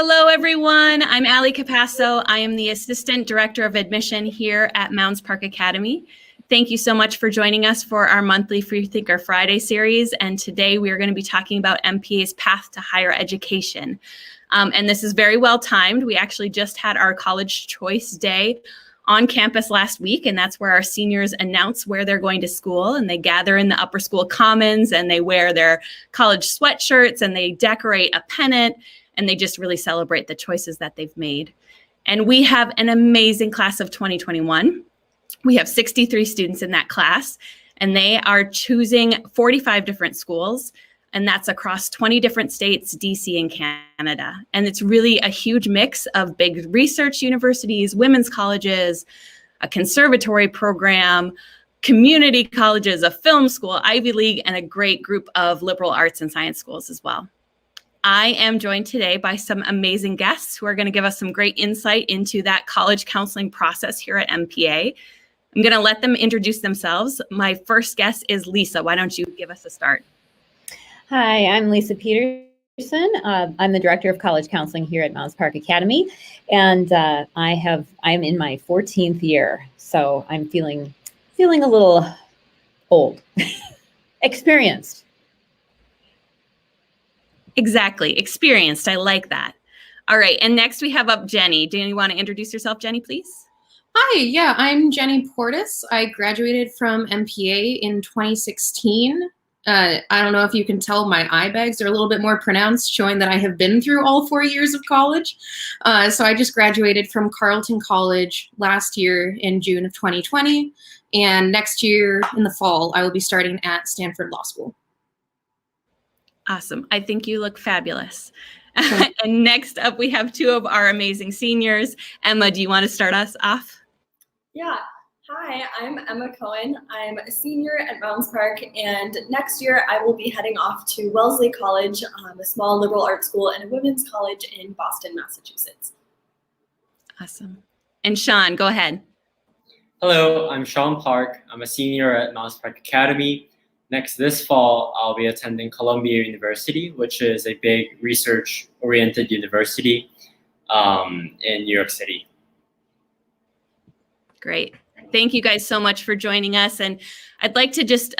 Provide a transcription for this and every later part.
Hello, everyone. I'm Allie Capasso. I am the Assistant Director of Admission here at Mounds Park Academy. Thank you so much for joining us for our monthly Freethinker Friday series. And today we are going to be talking about MPA's path to higher education. And this is very well timed. We actually just had our College Choice Day on campus last week, and that's where our seniors announce where they're going to school, and they gather in the upper school commons and they wear their college sweatshirts and they decorate a pennant and they just really celebrate the choices that they've made. And we have an amazing class of 2021. We have 63 students in that class, and they are choosing 45 different schools, and that's across 20 different states, DC and Canada. And it's really a huge mix of big research universities, women's colleges, a conservatory program, community colleges, a film school, Ivy League, and a great group of liberal arts and science schools as well. I am joined today by some amazing guests who are going to give us some great insight into that college counseling process here at MPA. I'm going to let them introduce themselves. My first guest is Lisa. Why don't you give us a start? Hi, I'm Lisa Pederson. I'm the Director of College Counseling here at Mounds Park Academy, and I'm in my 14th year, so I'm feeling a little old, experienced. Exactly, experienced. I like that. All right, and next we have up Jenny. Do you want to introduce yourself, Jenny, please? Hi, yeah, I'm Jenny Portis. I graduated from MPA in 2016. I don't know if you can tell my eye bags are a little bit more pronounced, showing that I have been through all 4 years of college. So I just graduated from Carleton College last year in June of 2020. And next year in the fall, I will be starting at Stanford Law School. Awesome. I think you look fabulous. And next up, we have two of our amazing seniors. Emma, do you want to start us off? Yeah. Hi, I'm Emma Cohen. I'm a senior at Mounds Park, and next year I will be heading off to Wellesley College, a small liberal arts school, and a women's college in Boston, Massachusetts. Awesome. And Sean, go ahead. Hello, I'm Sean Park. I'm a senior at Mounds Park Academy. This fall, I'll be attending Columbia University, which is a big research-oriented university in New York City. Great. Thank you guys so much for joining us. And I'd like to just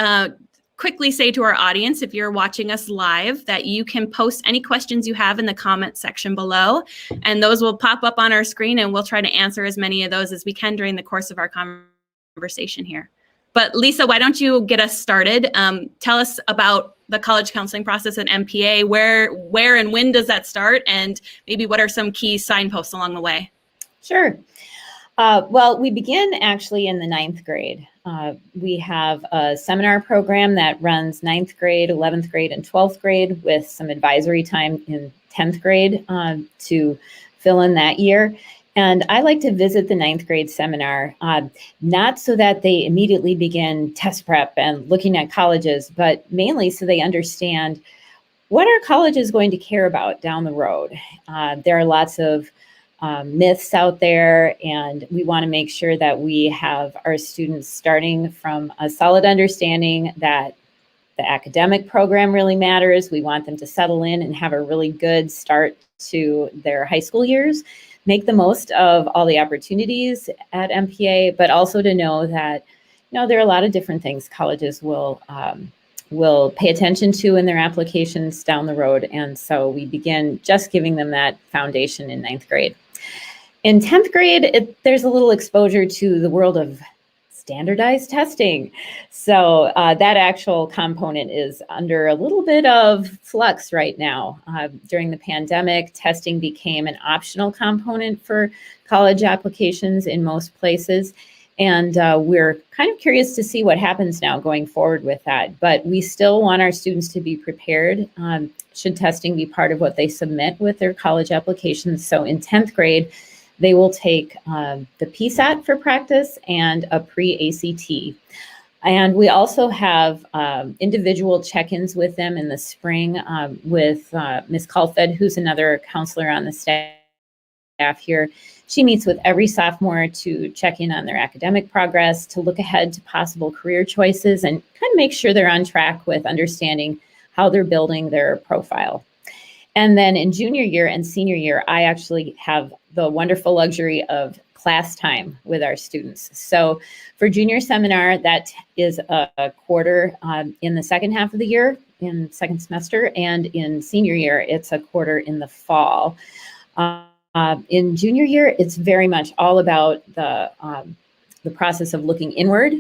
quickly say to our audience, if you're watching us live, that you can post any questions you have in the comment section below, and those will pop up on our screen, and we'll try to answer as many of those as we can during the course of our conversation here. But Lisa, why don't you get us started? Tell us about the college counseling process at MPA. Where and when does that start? And maybe what are some key signposts along the way? Sure. Well, we begin actually in the 9th grade. We have a seminar program that runs 9th grade, 11th grade, and 12th grade with some advisory time in 10th grade to fill in that year. And I like to visit the 9th grade seminar, not so that they immediately begin test prep and looking at colleges, but mainly so they understand what are colleges going to care about down the road. There are lots of myths out there, and we want to make sure that we have our students starting from a solid understanding that the academic program really matters. We want them to settle in and have a really good start to their high school years, make the most of all the opportunities at MPA, but also to know that, there are a lot of different things colleges will pay attention to in their applications down the road. And so we begin just giving them that foundation in 9th grade. In 10th grade, there's a little exposure to the world of standardized testing. So that actual component is under a little bit of flux right now. During the pandemic, testing became an optional component for college applications in most places. And we're kind of curious to see what happens now going forward with that. But we still want our students to be prepared should testing be part of what they submit with their college applications. So in 10th grade, they will take the PSAT for practice and a pre-ACT. And we also have individual check-ins with them in the spring with Ms. Kalfed, who's another counselor on the staff here. She meets with every sophomore to check in on their academic progress, to look ahead to possible career choices, and kind of make sure they're on track with understanding how they're building their profile. And then in junior year and senior year, I actually have the wonderful luxury of class time with our students. So for junior seminar, that is a quarter in the second half of the year, in second semester, and in senior year, it's a quarter in the fall. In junior year, it's very much all about the process of looking inward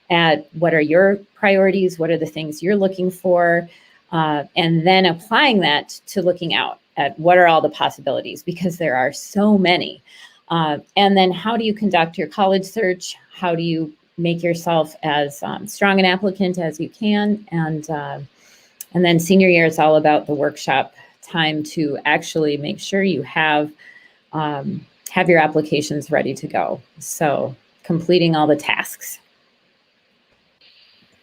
at what are your priorities, what are the things you're looking for, and then applying that to looking out at what are all the possibilities, because there are so many. And then how do you conduct your college search? How do you make yourself as strong an applicant as you can? And then senior year is all about the workshop time to actually make sure you have your applications ready to go. So completing all the tasks.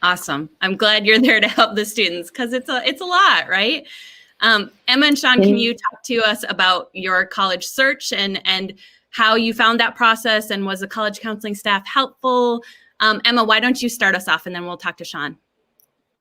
Awesome. I'm glad you're there to help the students, because it's a lot, right? Emma and Sean, can you talk to us about your college search and how you found that process, and was the college counseling staff helpful? Emma, why don't you start us off, and then we'll talk to Sean.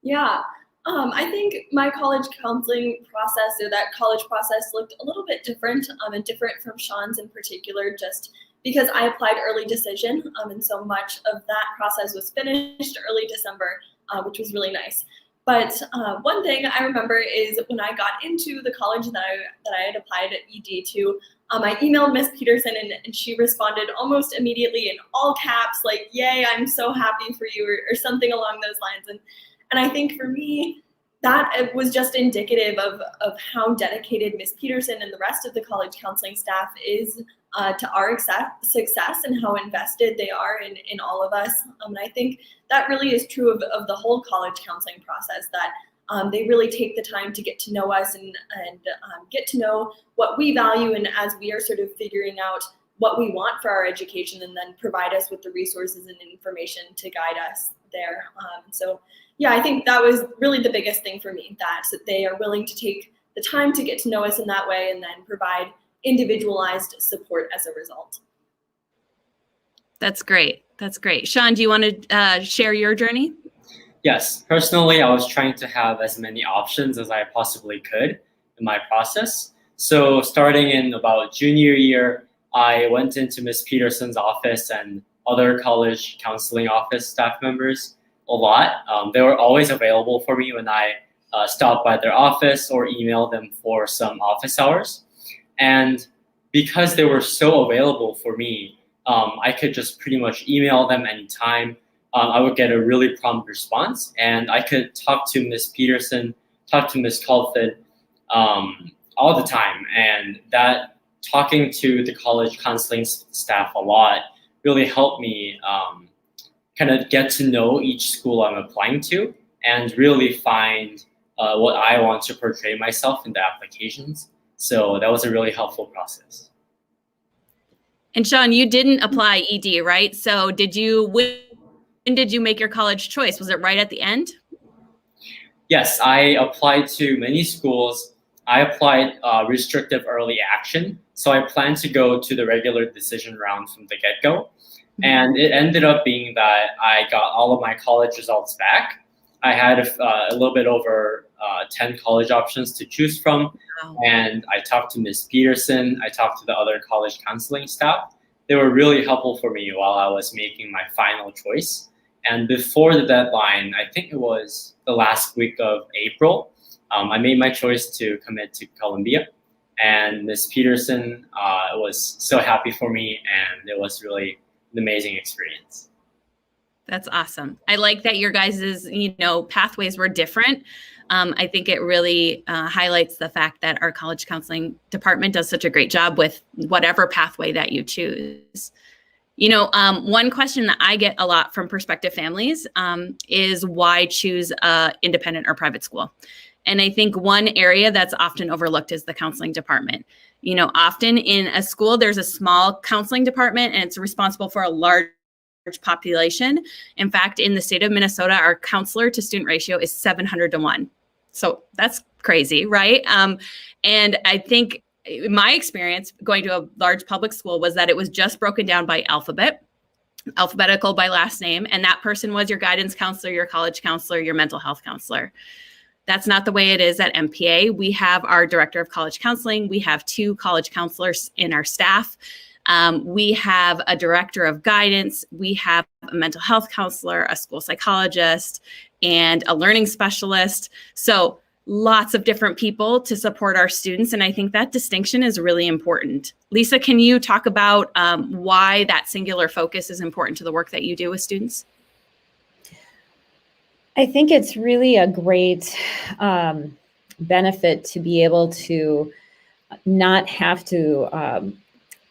Yeah, I think my college counseling process, or that college process, looked a little bit different, and different from Sean's in particular, just because I applied early decision, and so much of that process was finished early December, which was really nice. But one thing I remember is when I got into the college that I had applied at ED to, I emailed Miss Pederson, and she responded almost immediately in all caps, like, "Yay, I'm so happy for you," or something along those lines. And I think for me, that was just indicative of how dedicated Miss Pederson and the rest of the college counseling staff is to our success, and how invested they are in all of us. And I think that really is true of the whole college counseling process, that they really take the time to get to know us and get to know what we value, and as we are sort of figuring out what we want for our education, and then provide us with the resources and information to guide us there. So yeah, I think that was really the biggest thing for me, that they are willing to take the time to get to know us in that way, and then provide individualized support as a result. That's great. That's great. Sean, do you want to share your journey? Yes, personally, I was trying to have as many options as I possibly could in my process. So starting in about junior year, I went into Miss Pederson's office and other college counseling office staff members a lot. They were always available for me when I stopped by their office or emailed them for some office hours. And because they were so available for me, I could just pretty much email them anytime. I would get a really prompt response, and I could talk to Miss Pederson, talk to Miss Colford all the time. And that talking to the college counseling staff a lot really helped me kind of get to know each school I'm applying to, and really find what I want to portray myself in the applications. So that was a really helpful process. And Sean, you didn't apply ED, right? So when did you make your college choice? Was it right at the end? Yes, I applied to many schools. I applied restrictive early action. So I planned to go to the regular decision round from the get-go. And it ended up being that I got all of my college results back. I had a little bit over 10 college options to choose from. Wow. And I talked to Ms. Pederson. I talked to the other college counseling staff. They were really helpful for me while I was making my final choice. And before the deadline, I think it was the last week of April, I made my choice to commit to Columbia. And Ms. Pederson was so happy for me, and it was really an amazing experience. That's awesome. I like that your guys' pathways were different. I think it really highlights the fact that our college counseling department does such a great job with whatever pathway that you choose. One question that I get a lot from prospective families is why choose a independent or private school? And I think one area that's often overlooked is the counseling department. Often in a school, there's a small counseling department, and it's responsible for a large population. In fact, in the state of Minnesota, our counselor to student ratio is 700-1. So that's crazy, right? And I think my experience going to a large public school was that it was just broken down by alphabetical by last name. And that person was your guidance counselor, your college counselor, your mental health counselor. That's not the way it is at MPA. We have our director of college counseling. We have 2 college counselors in our staff. We have a director of guidance. We have a mental health counselor, a school psychologist, and a learning specialist. So lots of different people to support our students. And I think that distinction is really important. Lisa, can you talk about why that singular focus is important to the work that you do with students? I think it's really a great benefit to be able to not have to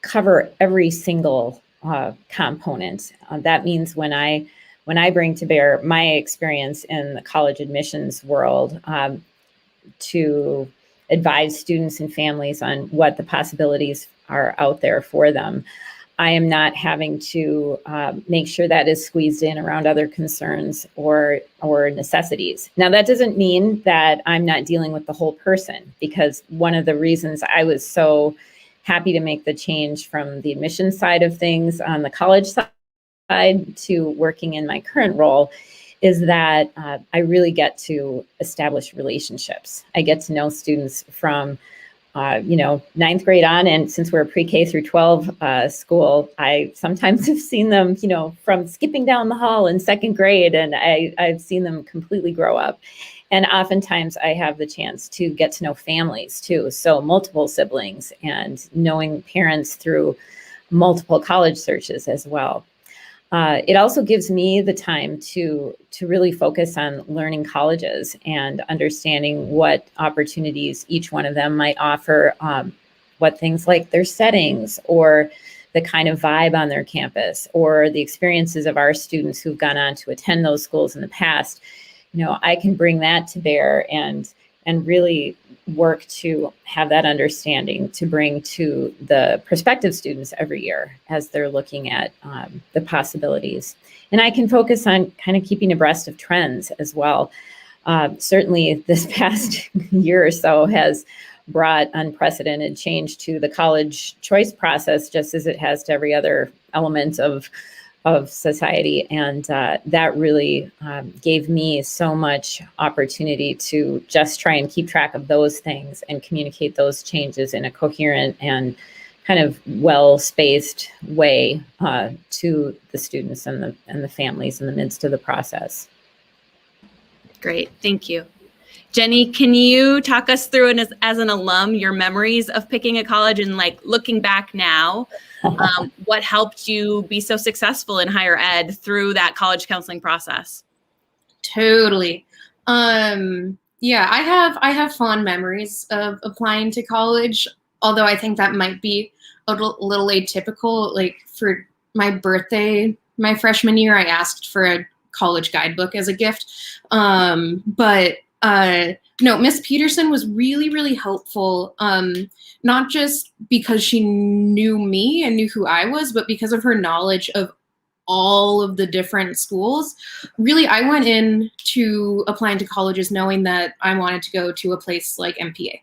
cover every single component. That means when I bring to bear my experience in the college admissions world to advise students and families on what the possibilities are out there for them, I am not having to make sure that is squeezed in around other concerns or necessities. Now, that doesn't mean that I'm not dealing with the whole person, because one of the reasons I was so happy to make the change from the admissions side of things on the college side to working in my current role is that I really get to establish relationships. I get to know students from ninth grade on, and since we're a pre-K through 12 school, I sometimes have seen them, from skipping down the hall in second grade, and I've seen them completely grow up. And oftentimes I have the chance to get to know families too. So multiple siblings and knowing parents through multiple college searches as well. It also gives me the time to really focus on learning colleges and understanding what opportunities each one of them might offer, what things like their settings or the kind of vibe on their campus or the experiences of our students who've gone on to attend those schools in the past. I can bring that to bear and really work to have that understanding to bring to the prospective students every year as they're looking at the possibilities. And I can focus on kind of keeping abreast of trends as well. Certainly this past year or so has brought unprecedented change to the college choice process, just as it has to every other element of society. And that really gave me so much opportunity to just try and keep track of those things and communicate those changes in a coherent and kind of well-spaced way to the students and the families in the midst of the process. Great, thank you. Jenny, can you talk us through, as an alum, your memories of picking a college and looking back now, what helped you be so successful in higher ed through that college counseling process? Totally. Yeah, I have fond memories of applying to college, although I think that might be a little atypical. Like for my birthday, my freshman year, I asked for a college guidebook as a gift. No, Miss Pederson was really, really helpful, not just because she knew me and knew who I was, but because of her knowledge of all of the different schools. Really, I went in to applying to colleges knowing that I wanted to go to a place like MPA.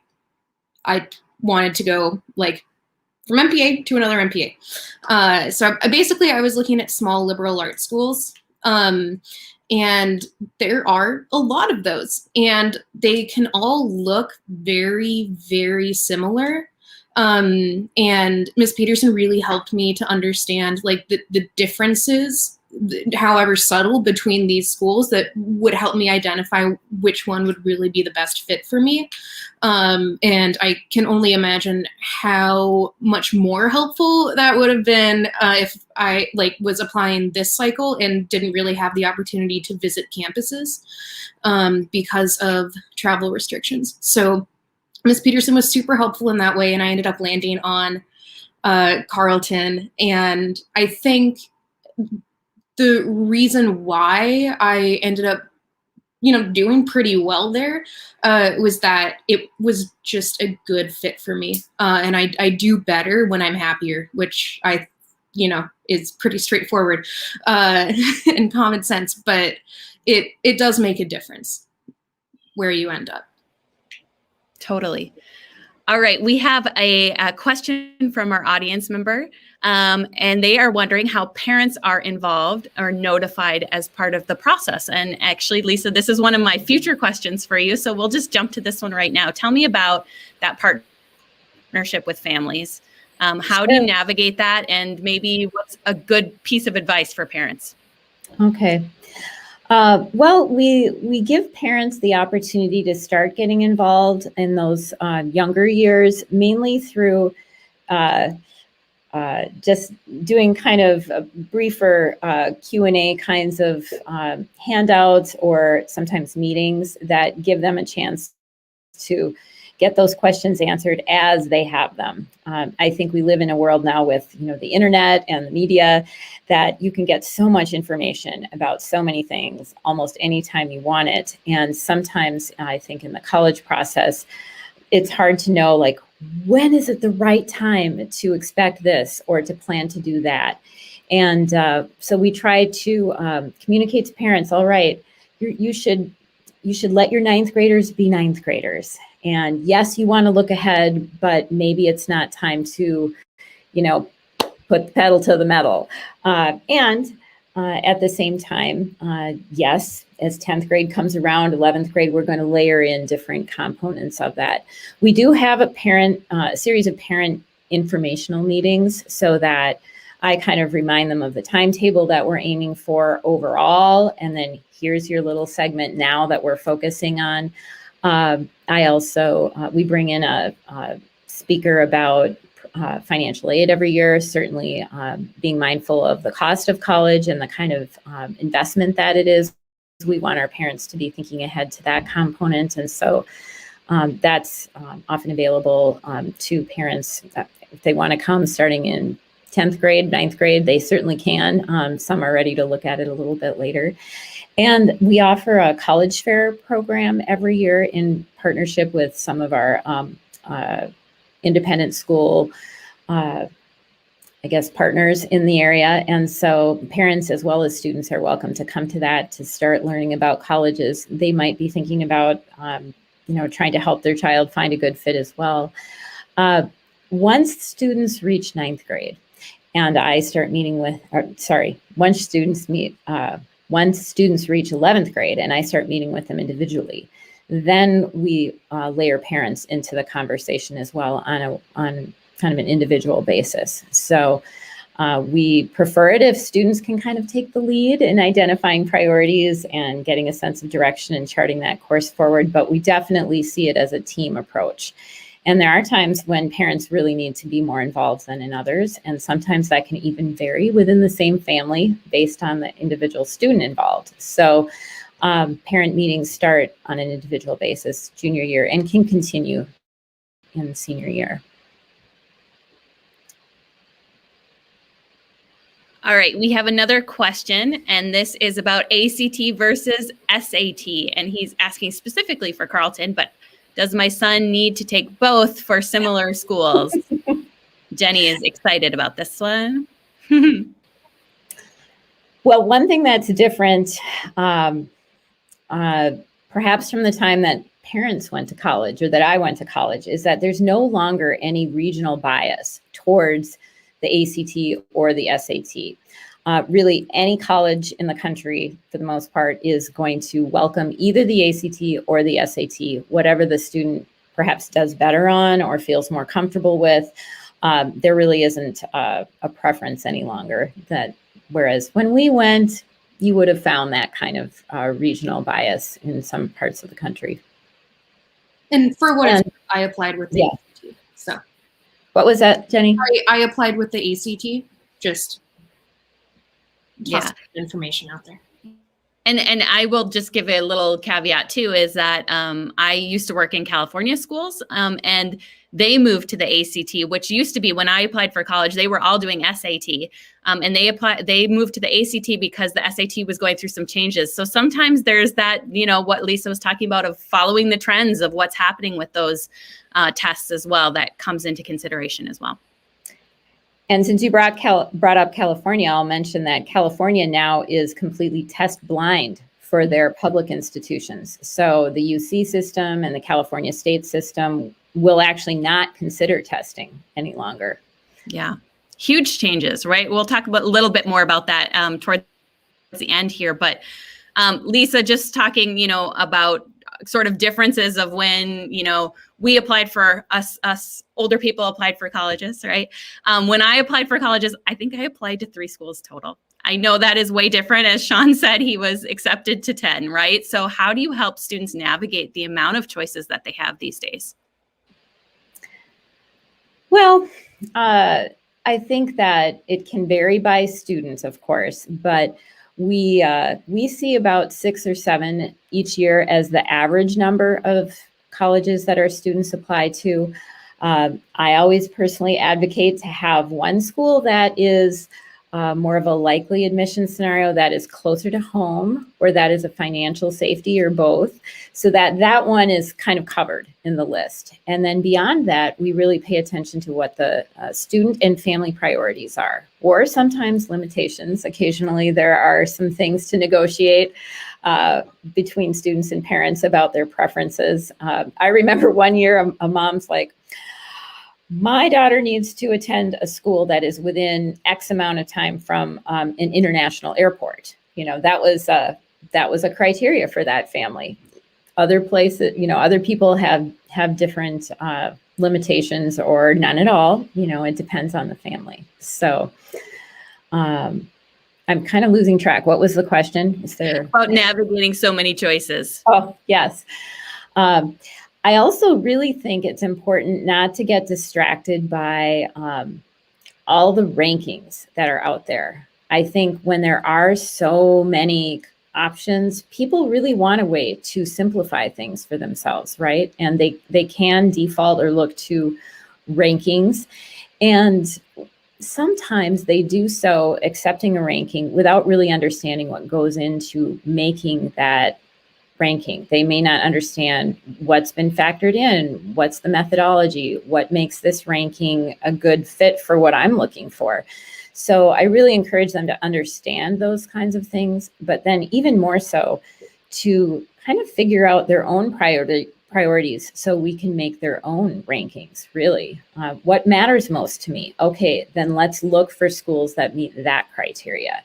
I wanted to go from MPA to another MPA. So I was looking at small liberal arts schools. And there are a lot of those, and they can all look very, very similar. And Ms. Pederson really helped me to understand the differences, however subtle, between these schools that would help me identify which one would really be the best fit for me. And I can only imagine how much more helpful that would have been if I was applying this cycle and didn't really have the opportunity to visit campuses because of travel restrictions. So Ms. Pederson was super helpful in that way, and I ended up landing on Carleton. And I think the reason why I ended up, doing pretty well there was that it was just a good fit for me. And I do better when I'm happier, which is pretty straightforward and common sense, but it does make a difference where you end up. Totally. All right, we have a question from our audience member, and they are wondering how parents are involved or notified as part of the process. And actually, Lisa, this is one of my future questions for you, so we'll just jump to this one right now. Tell me about that partnership with families. How do you navigate that, and maybe what's a good piece of advice for parents? Okay. Well, we give parents the opportunity to start getting involved in those younger years, mainly through just doing kind of briefer Q&A kinds of handouts, or sometimes meetings that give them a chance to get those questions answered as they have them. I think we live in a world now with the internet and the media that you can get so much information about so many things almost anytime you want it. And sometimes I think in the college process, it's hard to know, like, when is it the right time to expect this or to plan to do that? And so we try to communicate to parents, all right, you should let your ninth graders be ninth graders. And yes, you want to look ahead, but maybe it's not time to, put the pedal to the metal. And at the same time, yes, as 10th grade comes around, 11th grade, we're going to layer in different components of that. We do have a series of parent informational meetings so that I kind of remind them of the timetable that we're aiming for overall. And then here's your little segment now that we're focusing on. I also, we bring in a speaker about financial aid every year, certainly being mindful of the cost of college and the kind of investment that it is. We want our parents to be thinking ahead to that component. And so that's often available to parents if they want to come starting in 10th grade, 9th grade, they certainly can. Some are ready to look at it a little bit later. And we offer a college fair program every year in partnership with some of our independent school, partners in the area. And so parents as well as students are welcome to come to that to start learning about colleges. They might be thinking about, trying to help their child find a good fit as well. Once students reach 9th grade, and I start meeting once students reach 11th grade and I start meeting with them individually, then we layer parents into the conversation as well on kind of an individual basis. So we prefer it if students can kind of take the lead in identifying priorities and getting a sense of direction and charting that course forward, but we definitely see it as a team approach. And there are times when parents really need to be more involved than in others. And sometimes that can even vary within the same family based on the individual student involved. So parent meetings start on an individual basis junior year and can continue in senior year. All right, we have another question, and this is about ACT versus SAT. And he's asking specifically for Carleton, but does my son need to take both for similar schools? Jenny is excited about this one. Well, one thing that's different, perhaps from the time that parents went to college or that I went to college, is that there's no longer any regional bias towards the ACT or the SAT. Really, any college in the country, for the most part, is going to welcome either the ACT or the SAT, whatever the student perhaps does better on or feels more comfortable with. There really isn't a preference any longer. Whereas when we went, you would have found that kind of regional bias in some parts of the country. And for what it's worth, I applied with the ACT. So, what was that, Jenny? I applied with the ACT. Just information out there. And I will just give a little caveat too, is that I used to work in California schools, and they moved to the ACT, which used to be when I applied for college, they were all doing SAT, and they moved to the ACT because the SAT was going through some changes. So sometimes there's that, what Lisa was talking about of following the trends of what's happening with those tests as well, that comes into consideration as well. And since you brought up California, I'll mention that California now is completely test blind for their public institutions. So the UC system and the California state system will actually not consider testing any longer. Yeah, huge changes, right? We'll talk about a little bit more about that towards the end here. But Lisa, just talking, about sort of differences of when, we applied for us older people applied for colleges, right? When I applied for colleges, I think I applied to 3 schools total. I know that is way different. As Sean said, he was accepted to 10, right? So how do you help students navigate the amount of choices that they have these days? Well, I think that it can vary by students, of course, but we see about 6 or 7 each year as the average number of colleges that our students apply to. I always personally advocate to have one school that is more of a likely admission scenario, that is closer to home, or that is a financial safety, or both, so that one is kind of covered in the list. And then beyond that, we really pay attention to what the student and family priorities are, or sometimes limitations. Occasionally there are some things to negotiate between students and parents about their preferences. I remember one year a mom's like, my daughter needs to attend a school that is within X amount of time from an international airport. That was a criteria for that family. Other places, other people have different limitations, or none at all. It depends on the family. So I'm kind of losing track. What was the question? Is there about navigating so many choices? Oh, yes. I also really think it's important not to get distracted by all the rankings that are out there. I think when there are so many options, people really want a way to simplify things for themselves, right? And they can default or look to rankings. And sometimes they do so accepting a ranking without really understanding what goes into making that ranking. They may not understand what's been factored in, what's the methodology, what makes this ranking a good fit for what I'm looking for. So I really encourage them to understand those kinds of things, but then even more so to kind of figure out their own priorities so we can make their own rankings, really. What matters most to me? Okay, then let's look for schools that meet that criteria.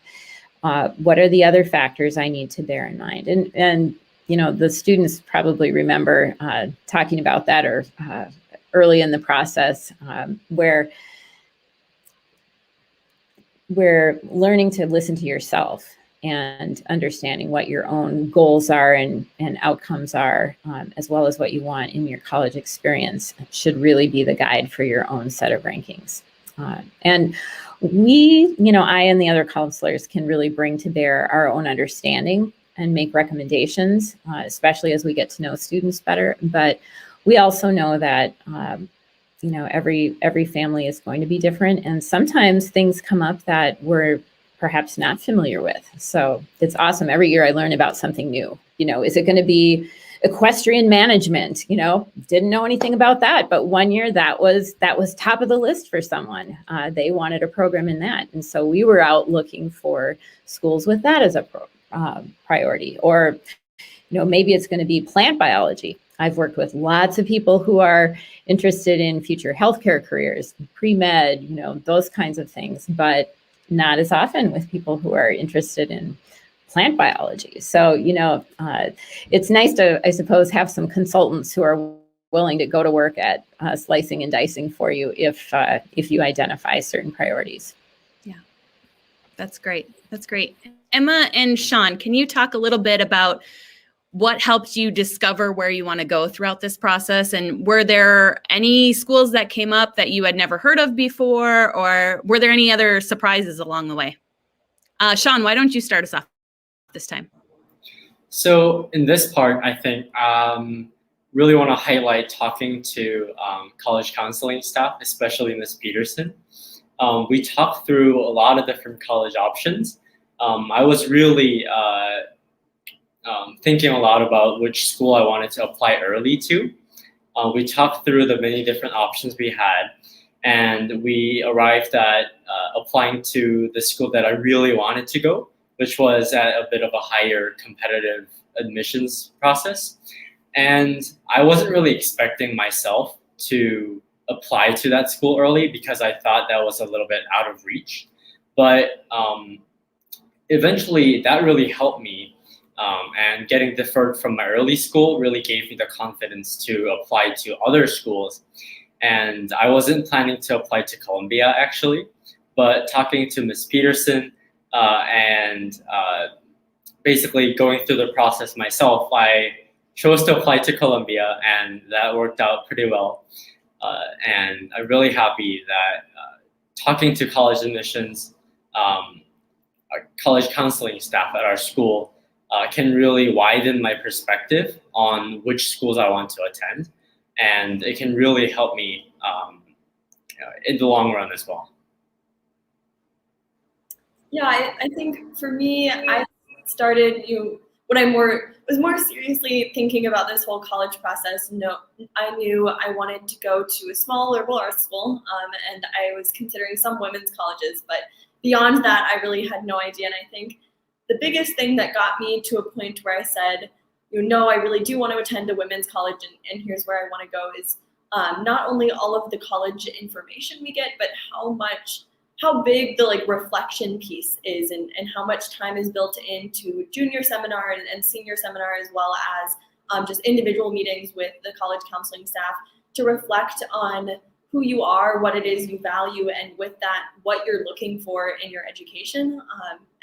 What are the other factors I need to bear in mind? And the students probably remember talking about that or early in the process where we're learning to listen to yourself and understanding what your own goals are and outcomes are, as well as what you want in your college experience, should really be the guide for your own set of rankings. And we, I and the other counselors can really bring to bear our own understanding and make recommendations, especially as we get to know students better. But we also know that, every family is going to be different. And sometimes things come up that we're perhaps not familiar with. So it's awesome. Every year I learn about something new. Is it going to be equestrian management? Didn't know anything about that. But one year that was top of the list for someone. They wanted a program in that. And so we were out looking for schools with that as a priority. Or, maybe it's going to be plant biology. I've worked with lots of people who are interested in future healthcare careers, pre-med, those kinds of things, but not as often with people who are interested in plant biology. So, it's nice to, I suppose, have some consultants who are willing to go to work at slicing and dicing for you if you identify certain priorities. Yeah, that's great. That's great. Emma and Sean, can you talk a little bit about what helped you discover where you want to go throughout this process? And were there any schools that came up that you had never heard of before, or were there any other surprises along the way? Sean, why don't you start us off this time? So in this part, I think really want to highlight talking to college counseling staff, especially Ms. Pederson. We talked through a lot of different college options. I was really thinking a lot about which school I wanted to apply early to. We talked through the many different options we had, and we arrived at applying to the school that I really wanted to go, which was at a bit of a higher competitive admissions process. And I wasn't really expecting myself to apply to that school early because I thought that was a little bit out of reach. But eventually that really helped me, and getting deferred from my early school really gave me the confidence to apply to other schools. And I wasn't planning to apply to Columbia actually, but talking to Ms. Pederson and basically going through the process myself, I chose to apply to Columbia, and that worked out pretty well. And I'm really happy that talking to college admissions, our college counseling staff at our school can really widen my perspective on which schools I want to attend. And it can really help me in the long run as well. Yeah, I think for me, I started, when I was more seriously thinking about this whole college process. I knew I wanted to go to a small liberal arts school, and I was considering some women's colleges, but beyond that, I really had no idea. And I think the biggest thing that got me to a point where I said, I really do want to attend a women's college, and here's where I want to go, is not only all of the college information we get, but how big the reflection piece is, and how much time is built into junior seminar and senior seminar, as well as just individual meetings with the college counseling staff to reflect on who you are, what it is you value, and with that, what you're looking for in your education.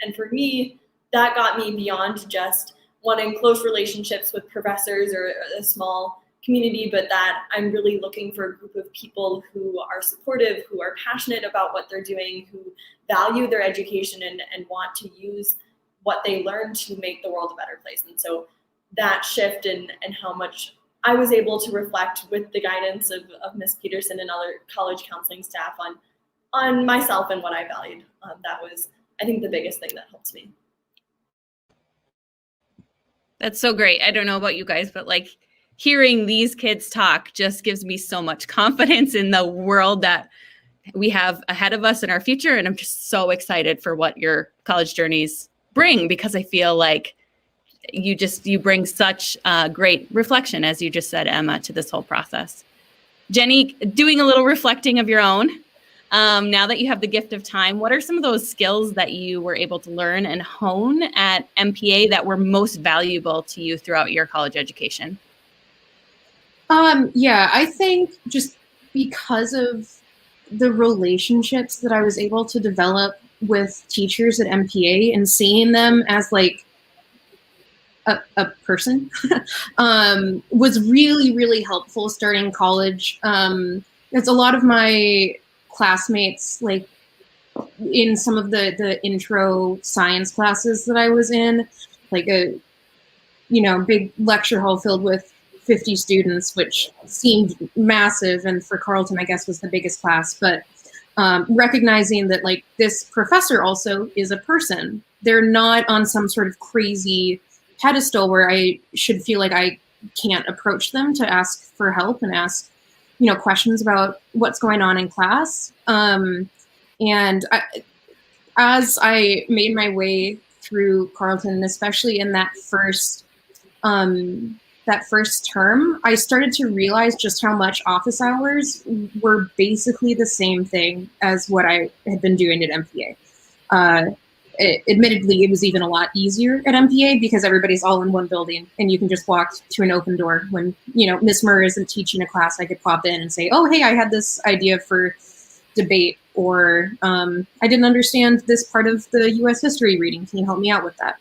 And for me, that got me beyond just wanting close relationships with professors or a small community, but that I'm really looking for a group of people who are supportive, who are passionate about what they're doing, who value their education and want to use what they learn to make the world a better place. And so that shift and how much I was able to reflect with the guidance of Ms. Pederson and other college counseling staff on myself and what I valued. That was, I think, the biggest thing that helped me. That's so great. I don't know about you guys, but hearing these kids talk just gives me so much confidence in the world that we have ahead of us in our future. And I'm just so excited for what your college journeys bring, because I feel like you bring such great reflection, as you just said, Emma, to this whole process. Jenny, doing a little reflecting of your own, now that you have the gift of time, what are some of those skills that you were able to learn and hone at MPA that were most valuable to you throughout your college education? Yeah, I think just because of the relationships that I was able to develop with teachers at MPA and seeing them as a person was really, really helpful starting college. It's a lot of my classmates, in some of the intro science classes that I was in, a big lecture hall filled with 50 students, which seemed massive, and for Carleton, I guess, was the biggest class. But recognizing that this professor also is a person. They're not on some sort of crazy pedestal where I should feel like I can't approach them to ask for help and ask, questions about what's going on in class. And as I made my way through Carleton, especially in that first term, I started to realize just how much office hours were basically the same thing as what I had been doing at MPA. Admittedly, it was even a lot easier at MPA because everybody's all in one building and you can just walk to an open door. When, Miss Murr isn't teaching a class, I could pop in and say, oh, hey, I had this idea for debate, or I didn't understand this part of the US history reading. Can you help me out with that?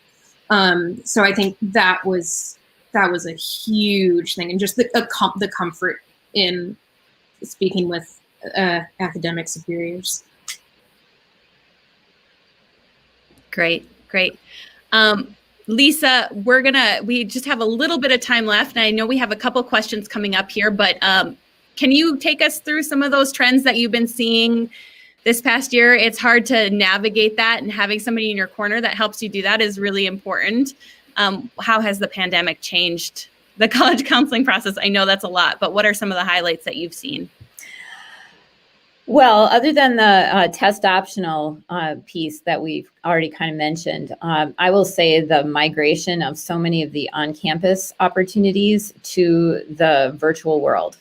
So I think that was a huge thing, and just the comfort in speaking with academic superiors. Great. Lisa, we just have a little bit of time left, and I know we have a couple questions coming up here, but can you take us through some of those trends that you've been seeing this past year? It's hard to navigate that, and having somebody in your corner that helps you do that is really important. How has the pandemic changed the college counseling process? I know that's a lot, but what are some of the highlights that you've seen? Well, other than the test optional piece that we've already kind of mentioned, I will say the migration of so many of the on-campus opportunities to the virtual world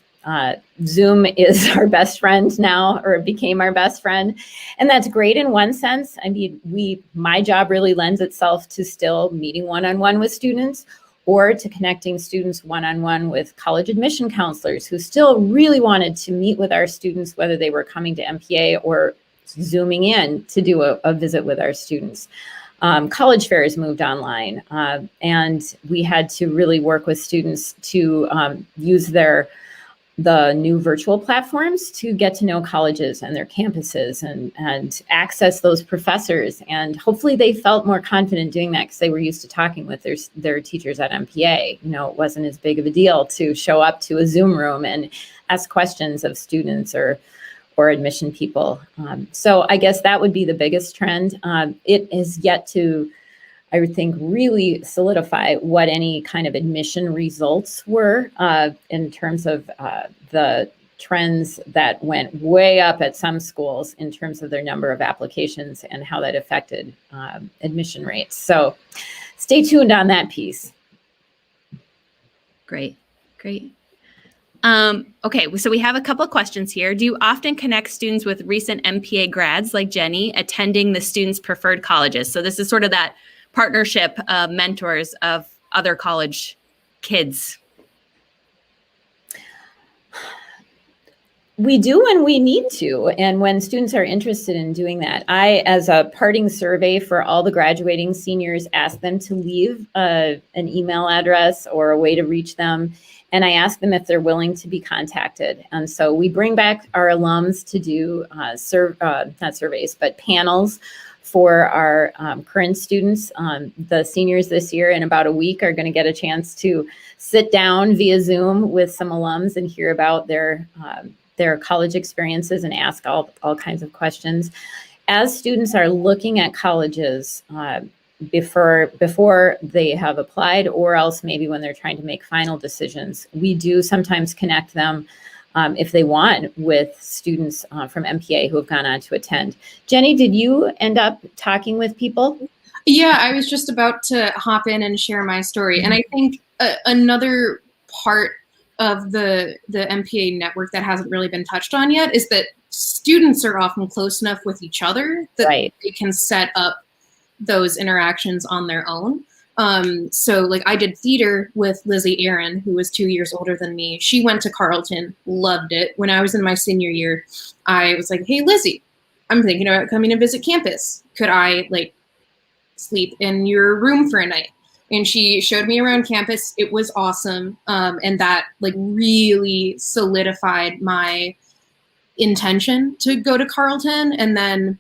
Zoom is our best friend now, or it became our best friend. And that's great in one sense. I mean, my job really lends itself to still meeting one-on-one with students, or to connecting students one-on-one with college admission counselors who still really wanted to meet with our students, whether they were coming to MPA or Zooming in to do a visit with our students. College fairs moved online, and we had to really work with students to use the new virtual platforms to get to know colleges and their campuses and access those professors. And hopefully they felt more confident doing that because they were used to talking with their teachers at MPA. You know, it wasn't as big of a deal to show up to a Zoom room and ask questions of students or admission people. So I guess that would be the biggest trend. It is yet to, I would think, really solidify what any kind of admission results were in terms of the trends that went way up at some schools in terms of their number of applications and how that affected admission rates. So stay tuned on that piece. Great. Okay, so we have a couple of questions here. Do you often connect students with recent MPA grads like Jenny attending the students' preferred colleges? So this is sort of that partnership of mentors of other college kids. We do when we need to, and when students are interested in doing that. I, as a parting survey for all the graduating seniors, ask them to leave an email address or a way to reach them. And I ask them if they're willing to be contacted. And so we bring back our alums to do not surveys, but panels for our current students. The seniors this year in about a week are going to get a chance to sit down via Zoom with some alums and hear about their college experiences and ask all kinds of questions. As students are looking at colleges, before they have applied, or else maybe when they're trying to make final decisions, we do sometimes connect them if they want with students from MPA who have gone on to attend. Jenny, did you end up talking with people? Yeah, I was just about to hop in and share my story. And I think another part of the MPA network that hasn't really been touched on yet is that students are often close enough with each other that they can set up those interactions on their own. So like I did theater with Lizzie Aaron, who was 2 years older than me. She went to Carleton, loved it. When I was in my senior year, I was like, hey, Lizzie, I'm thinking about coming to visit campus. Could I like sleep in your room for a night? And she showed me around campus. It was awesome. And that like really solidified my intention to go to Carleton. And then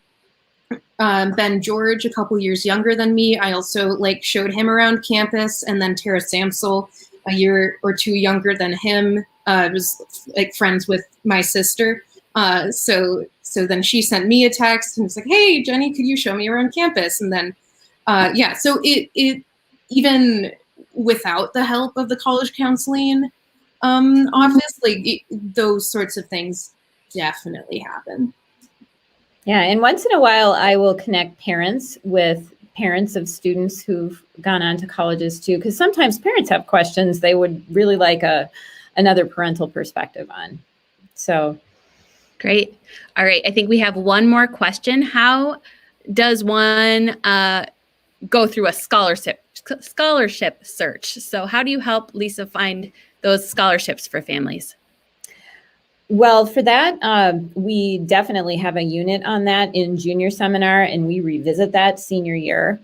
Ben George, a couple years younger than me, I also like showed him around campus. And then Tara Samsel, a year or two younger than him, was like friends with my sister. So then she sent me a text and was like, hey, Jenny, could you show me around campus? And then, so it even without the help of the college counseling office, like those sorts of things definitely happen. Yeah, and once in a while, I will connect parents with parents of students who've gone on to colleges too, because sometimes parents have questions they would really like another parental perspective on. So, great. All right, I think we have one more question. How does one go through a scholarship search? So, how do you help Lisa find those scholarships for families? Well, for that, we definitely have a unit on that in junior seminar, and we revisit that senior year.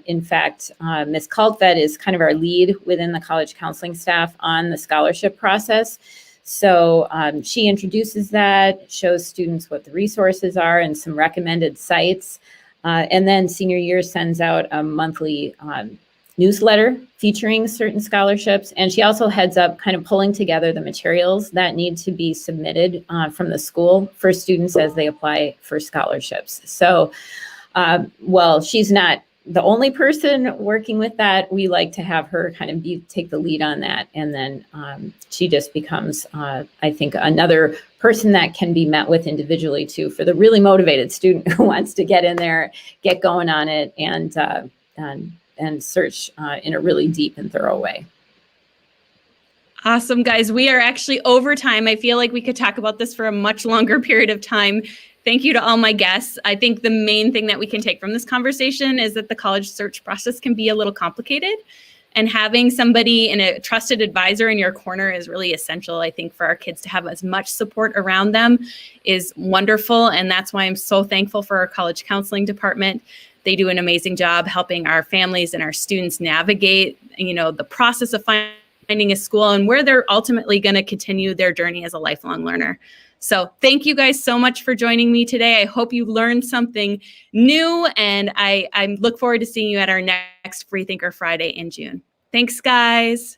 In fact, Ms. Kaltvedt is kind of our lead within the college counseling staff on the scholarship process. So she introduces that, shows students what the resources are and some recommended sites. And then senior year sends out a monthly newsletter featuring certain scholarships. And she also heads up kind of pulling together the materials that need to be submitted from the school for students as they apply for scholarships. So, well, she's not the only person working with that. We like to have her kind of take the lead on that. And then she just becomes, I think, another person that can be met with individually too, for the really motivated student who wants to get in there, get going on it, and search in a really deep and thorough way. Awesome, guys. We are actually over time. I feel like we could talk about this for a much longer period of time. Thank you to all my guests. I think the main thing that we can take from this conversation is that the college search process can be a little complicated, and having somebody and a trusted advisor in your corner is really essential. I think for our kids to have as much support around them is wonderful. And that's why I'm so thankful for our college counseling department. They do an amazing job helping our families and our students navigate, the process of finding a school and where they're ultimately going to continue their journey as a lifelong learner. So thank you guys so much for joining me today. I hope you learned something new, and I look forward to seeing you at our next Freethinker Friday in June. Thanks, guys.